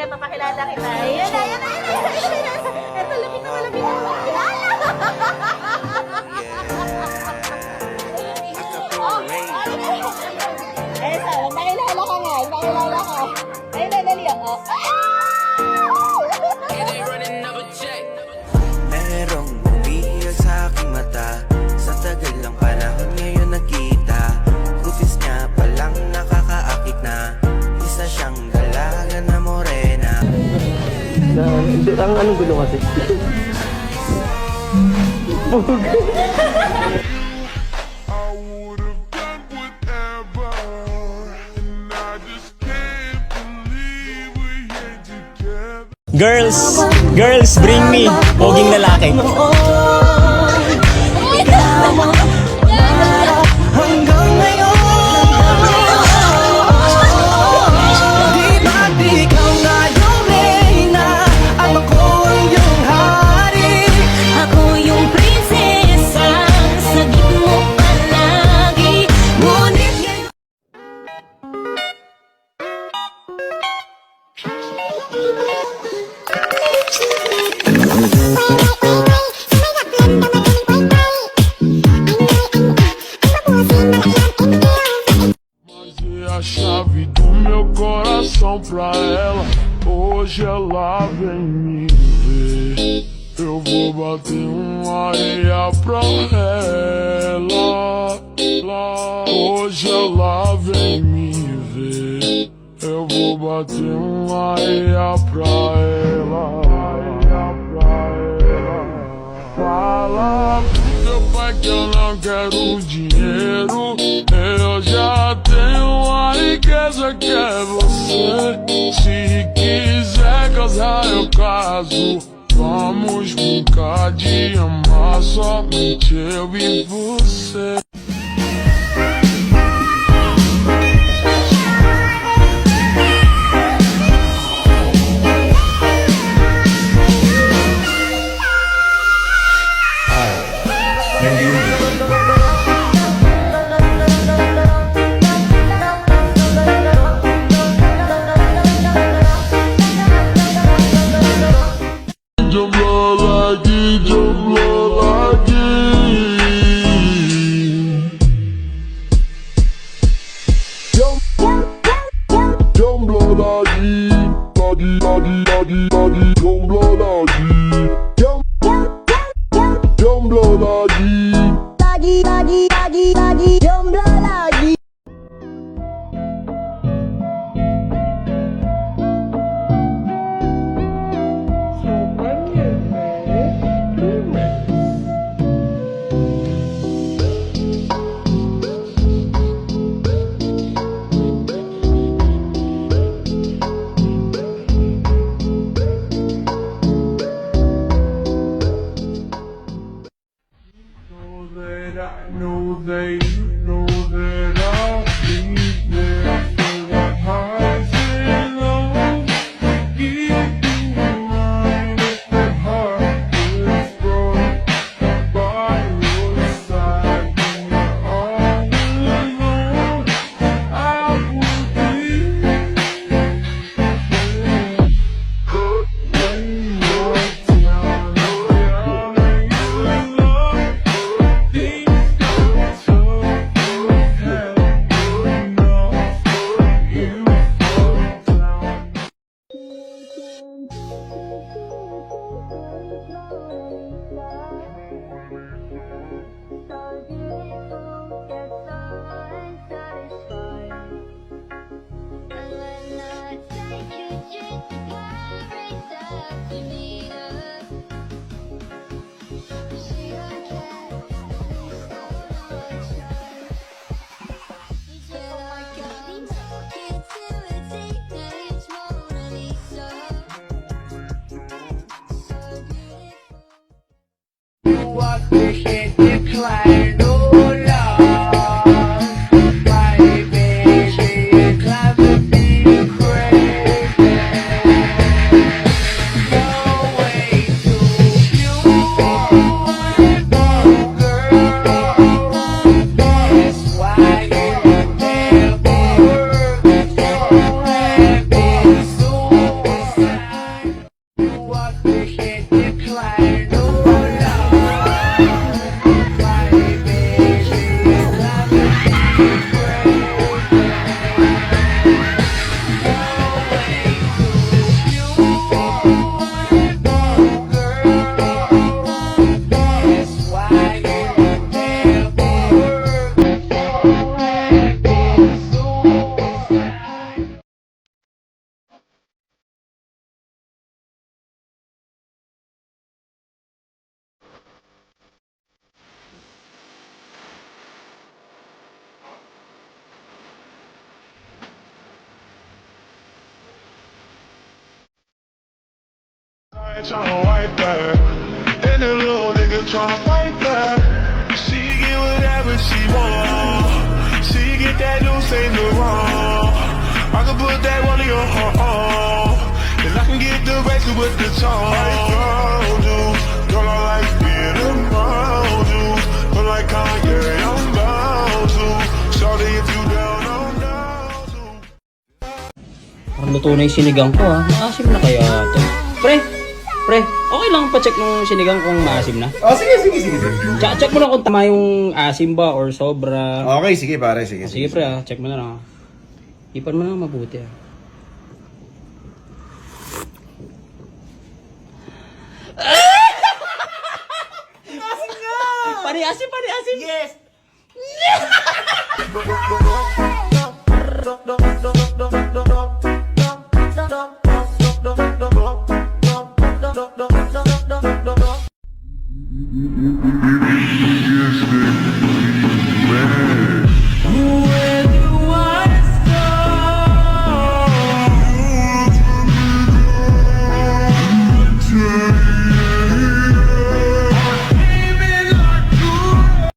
Halika, papakilala kita. Ayan na, ayan na, ayan na. Ito, lapit na malapit na makilala. Eh, so, nakilala ka nga. Nakilala ka. Ayun na, dali ako. Merong umiiyak sa aking mata. Sa tagal ng panahon ngayon nakita. Kutis niya palang nakakaakit na. Isa siyang dalaga na morena. Ang anong gulo kasi? Girls, bring me. Poging lalaki. Hanggang ngayon di ba't ikaw nga yung reyna at ako ang iyong hari. Ako yung prinsesa, sagip mo palagi. Ngunit ngayon A chave do meu coração pra ela. Hoje ela vem me ver. Eu vou bater uma areia pra ela. Hoje ela vem me ver. Eu vou bater uma areia pra ela. Fala pro teu pai que eu não quero dinheiro. Eu já tenho uma riqueza que é você. Se quiser casar eu caso. Vamos brincar de amar somente eu e você. Tryna wipe that, and the little nigga tryna fight back. She get whatever she want. She get that loose, ain't no wrong. I can put that one in your heart, and I can get the rest with the tongue. I found you, girl, I like being around you. But like Kanye, I'm bound to. Shorty, if you down, I'm down to. Parang luto na yung sinigang ko ha. Maasim na kaya ito. Pre, okay lang pa-check nung sinigang kung maasim na. Oh, sige. Check mo lang kung tama yung asim ba or sobra. Okay, sige pare, sige. Sige pre ha, check mo na lang ha. Ipan mo na lang mabuti ha. Asim nga! Pari asim! Yes!